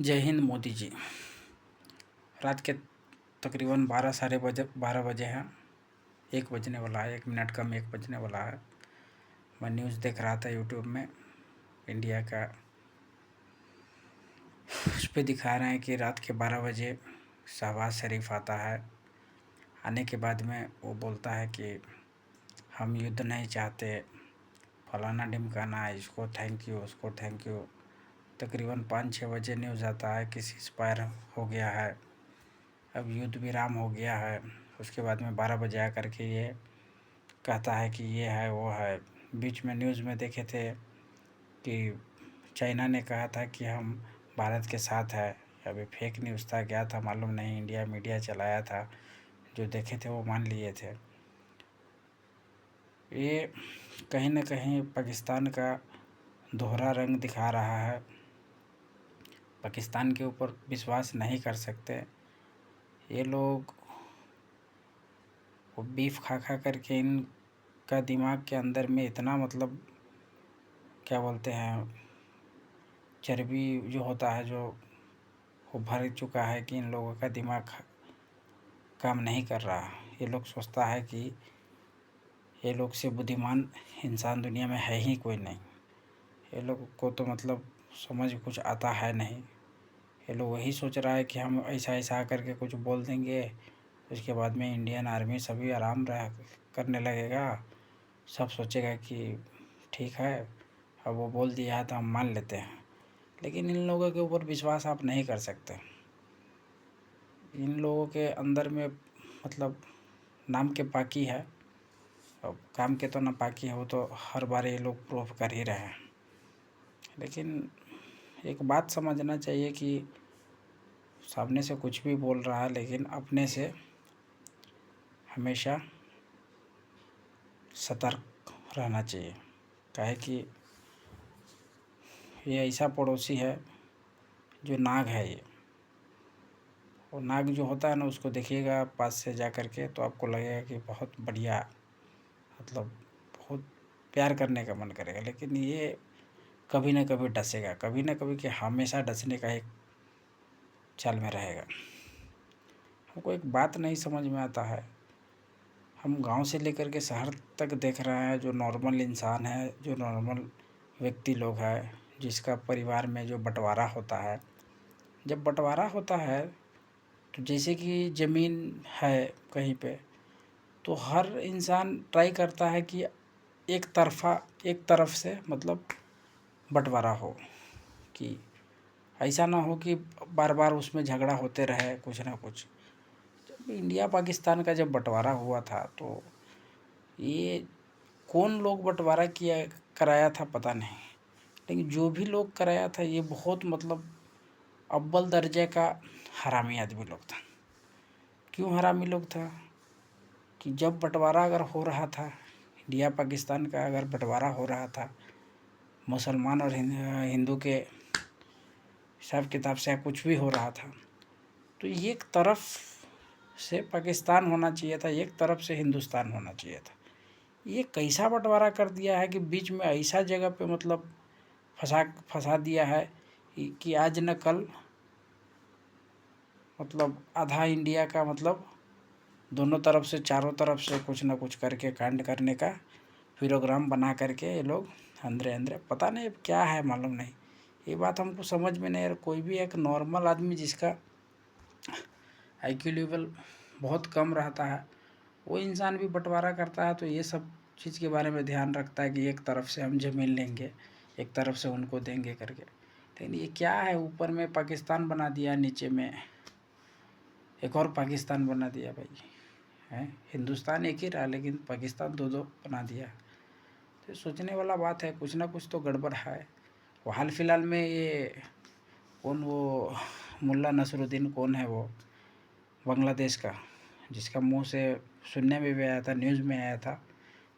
जय हिंद मोदी जी। रात के तकरीबन 12 साढ़े 12 बजे हैं। 1 बजने वाला है, 1 मिनट कम 1 बजने वाला है। मैं न्यूज़ देख रहा था यूट्यूब में, इंडिया का। उस पर दिखा रहे हैं कि रात के 12 बजे शहबाज शरीफ आता है। आने के बाद में वो बोलता है कि हम युद्ध नहीं चाहते, फलाना ढिमकाना, इसको थैंक यू, उसको थैंक यू। तकरीबन 5-6 बजे न्यूज़ आता है कि सीज़फायर हो गया है, अब युद्ध विराम हो गया है। उसके बाद में 12 बजे आकर के ये कहता है कि ये है वो है। बीच में न्यूज़ में देखे थे कि चाइना ने कहा था कि हम भारत के साथ है। अभी फेक न्यूज़ था, क्या था मालूम नहीं, इंडिया मीडिया चलाया था, जो देखे थे वो मान लिए थे। ये कहीं न कहीं पाकिस्तान का दोहरा रंग दिखा रहा है। पाकिस्तान के ऊपर विश्वास नहीं कर सकते। ये लोग वो बीफ खा खा करके इनका दिमाग के अंदर में इतना क्या बोलते हैं, चर्बी जो होता है, जो वो भर चुका है कि इन लोगों का दिमाग काम नहीं कर रहा। ये लोग सोचता है कि ये लोग से बुद्धिमान इंसान दुनिया में है ही कोई नहीं। ये लोग को तो समझ कुछ आता है नहीं। ये लोग वही सोच रहा है कि हम ऐसा ऐसा आकर के कुछ बोल देंगे, उसके बाद में इंडियन आर्मी सभी आराम रह करने लगेगा। सब सोचेगा कि ठीक है, अब वो बोल दिया है तो हम मान लेते हैं। लेकिन इन लोगों के ऊपर विश्वास आप नहीं कर सकते। इन लोगों के अंदर में नाम के पाकी है, अब काम के तो नापाकी है। वो तो हर बार ये लोग प्रूफ कर ही रहे हैं। लेकिन एक बात समझना चाहिए कि सामने से कुछ भी बोल रहा है, लेकिन अपने से हमेशा सतर्क रहना चाहिए। काहे कि ये ऐसा पड़ोसी है जो नाग है। ये और नाग जो होता है ना, उसको देखिएगा पास से जा कर के तो आपको लगेगा कि बहुत बढ़िया, बहुत प्यार करने का मन करेगा। लेकिन ये कभी ना कभी डसेगा, कभी ना कभी, कि हमेशा डसने का एक चाल में रहेगा। हमको एक बात नहीं समझ में आता है, हम गांव से लेकर के शहर तक देख रहे हैं, जो नॉर्मल इंसान है, जो नॉर्मल व्यक्ति लोग हैं, जिसका परिवार में जो बंटवारा होता है, जब बंटवारा होता है तो जैसे कि ज़मीन है कहीं पे, तो हर इंसान ट्राई करता है कि एक तरफ से बंटवारा हो, कि ऐसा ना हो कि बार बार उसमें झगड़ा होते रहे कुछ ना कुछ। जब इंडिया पाकिस्तान का जब बंटवारा हुआ था तो ये कौन लोग बंटवारा किया कराया था पता नहीं, लेकिन जो भी लोग कराया था ये बहुत अव्वल दर्जे का हरामी आदमी लोग था। क्यों हरामी लोग था कि जब बंटवारा अगर हो रहा था, इंडिया पाकिस्तान का अगर बंटवारा हो रहा था, मुसलमान और हिंदू के हिसाब किताब से कुछ भी हो रहा था, तो एक तरफ से पाकिस्तान होना चाहिए था, एक तरफ से हिंदुस्तान होना चाहिए था। ये कैसा बंटवारा कर दिया है कि बीच में ऐसा जगह पे फंसा दिया है कि आज न कल आधा इंडिया का दोनों तरफ से, चारों तरफ से कुछ ना कुछ करके कांड करने का प्रोग्राम बना करके ये लोग अंदरे अंदरे, पता नहीं अब क्या है मालूम नहीं। ये बात हमको समझ में नहीं। कोई भी एक नॉर्मल आदमी जिसका IQ लेवल बहुत कम रहता है, वो इंसान भी बंटवारा करता है तो ये सब चीज़ के बारे में ध्यान रखता है कि एक तरफ से हम ज़मीन लेंगे, एक तरफ से उनको देंगे करके। लेकिन ये क्या है, ऊपर में पाकिस्तान बना दिया, नीचे में एक और पाकिस्तान बना दिया भाई, है। हिंदुस्तान एक ही रहा, लेकिन पाकिस्तान दो दो बना दिया। तो सोचने वाला बात है, कुछ ना कुछ तो गड़बड़ है। वो हाल फिलहाल में ये कौन, वो मुल्ला नसरुद्दीन कौन है, वो बांग्लादेश का, जिसका मुंह से सुनने में भी आया था, न्यूज़ में आया था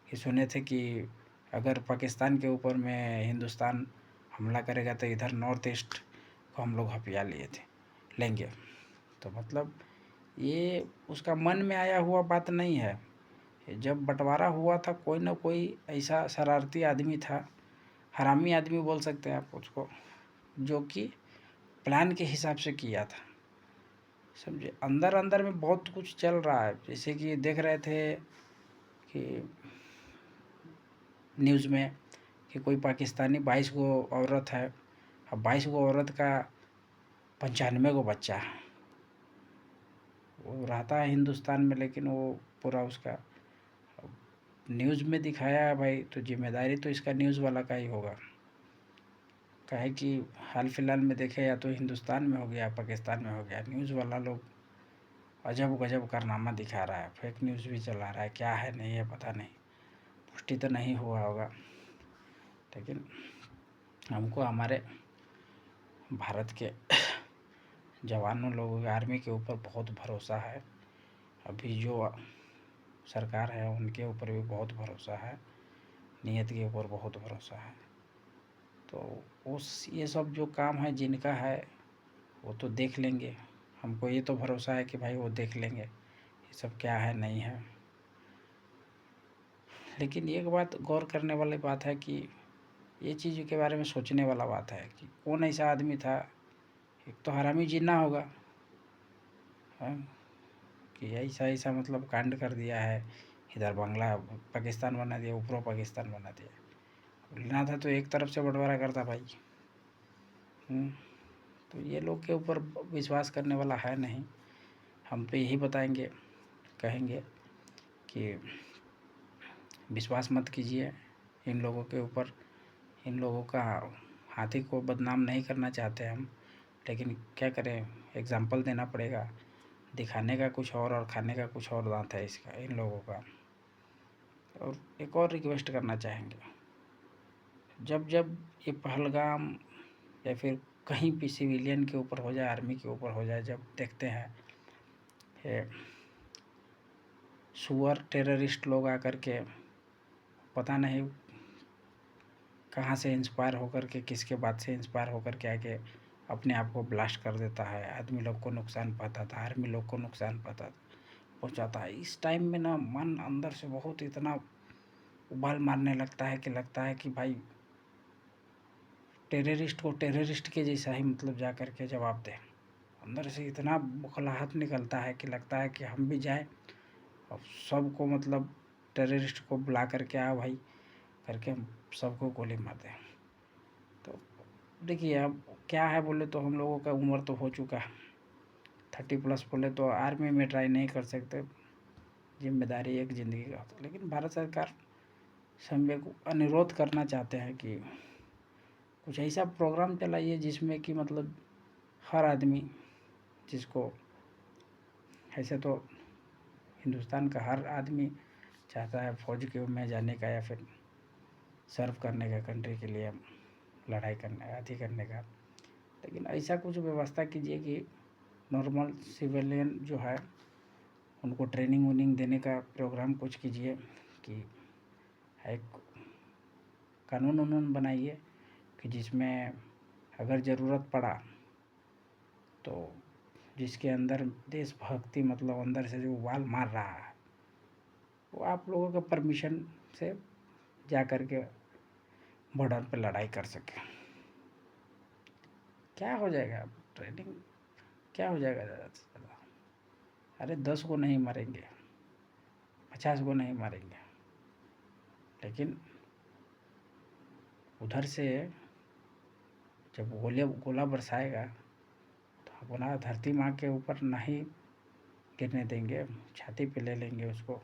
कि सुने थे कि अगर पाकिस्तान के ऊपर में हिंदुस्तान हमला करेगा तो इधर नॉर्थ ईस्ट को हम लोग हथिया लेंगे। तो ये उसका मन में आया हुआ बात नहीं है। जब बंटवारा हुआ था, कोई ना कोई ऐसा शरारती आदमी था, हरामी आदमी बोल सकते हैं आप उसको, जो कि प्लान के हिसाब से किया था, समझे। अंदर अंदर में बहुत कुछ चल रहा है, जैसे कि देख रहे थे कि न्यूज़ में कि कोई पाकिस्तानी 22 गो औरत है, अब 22 गो औरत का 95 गो बच्चा है। वो रहता है हिंदुस्तान में, लेकिन वो पूरा उसका न्यूज़ में दिखाया है भाई, तो जिम्मेदारी तो इसका न्यूज़ वाला का ही होगा। काहे कि हाल फिलहाल में देखे या तो हिंदुस्तान में हो गया पाकिस्तान में हो गया, न्यूज़ वाला लोग अजब गजब कारनामा दिखा रहा है, फेक न्यूज़ भी चला रहा है, क्या है नहीं है पता नहीं, पुष्टि तो नहीं हुआ होगा। लेकिन हमको हमारे भारत के जवानों लोगों के आर्मी के ऊपर बहुत भरोसा है। अभी जो सरकार है उनके ऊपर भी बहुत भरोसा है, नीयत के ऊपर बहुत भरोसा है। तो उस ये सब जो काम है जिनका है वो तो देख लेंगे, हमको ये तो भरोसा है कि भाई वो देख लेंगे ये सब क्या है नहीं है। लेकिन एक बात गौर करने वाली बात है कि ये चीज़ के बारे में सोचने वाला बात है कि कौन ऐसा आदमी था, एक तो हरामी जिन्ना होगा, हाँ, कि ऐसा ऐसा मतलब कांड कर दिया है, इधर बांग्ला पाकिस्तान बना दिया, ऊपरों पाकिस्तान बना दिया। लेना था तो एक तरफ से बंटवारा करता भाई। तो ये लोग के ऊपर विश्वास करने वाला है नहीं। हम तो यही बताएंगे, कहेंगे कि विश्वास मत कीजिए इन लोगों के ऊपर। इन लोगों का हाथी को बदनाम नहीं करना चाहते हम, लेकिन क्या करें, एग्ज़ाम्पल देना पड़ेगा। दिखाने का कुछ और खाने का कुछ और दांत है इसका, इन लोगों का। और एक और रिक्वेस्ट करना चाहेंगे, जब जब ये पहलगाम या फिर कहीं भी सिविलियन के ऊपर हो जाए, आर्मी के ऊपर हो जाए, जब देखते हैं ये सुअर टेररिस्ट लोग आकर के पता नहीं कहाँ से इंस्पायर होकर के, किसके बात से इंस्पायर होकर के आके अपने आप को ब्लास्ट कर देता है, आदमी लोग को नुकसान पहुँचाता है, आर्मी लोग को नुकसान पहुँचाता है। इस टाइम में ना मन अंदर से बहुत इतना उबाल मारने लगता है कि भाई टेररिस्ट को टेररिस्ट के जैसा ही मतलब जा कर के जवाब दें। अंदर से इतना बौखलाहट निकलता है कि लगता है कि हम भी जाएं और सबको मतलब टेररिस्ट को बुला करके आओ भाई करके हम सबको गोली मार दें। तो देखिए अब क्या है, बोले तो हम लोगों का उम्र तो हो चुका है 30+ बोले तो आर्मी में ट्राई नहीं कर सकते, जिम्मेदारी एक ज़िंदगी का होता है। लेकिन भारत सरकार से हम एक अनुरोध करना चाहते हैं कि कुछ ऐसा प्रोग्राम चलाइए जिसमें कि मतलब हर आदमी जिसको, ऐसे तो हिंदुस्तान का हर आदमी चाहता है फौज के में जाने का या फिर सर्व करने का, कंट्री के लिए लड़ाई करने आदि करने का। लेकिन ऐसा कुछ व्यवस्था कीजिए कि नॉर्मल सिविलियन जो है उनको ट्रेनिंग व्रेनिंग देने का प्रोग्राम कुछ कीजिए, कि एक कानून वानून बनाइए कि जिसमें अगर ज़रूरत पड़ा तो जिसके अंदर देशभक्ति मतलब अंदर से जो उबाल मार रहा है वो आप लोगों के परमिशन से जा कर के बॉर्डर पे लड़ाई कर सके। क्या हो जाएगा ट्रेनिंग, क्या हो जाएगा ज़्यादा से ज़्यादा, अरे 10 को नहीं मारेंगे, 50 को नहीं मारेंगे, लेकिन उधर से जब गोला बरसाएगा तो अपना धरती माँ के ऊपर नहीं गिरने देंगे, छाती पे ले लेंगे उसको।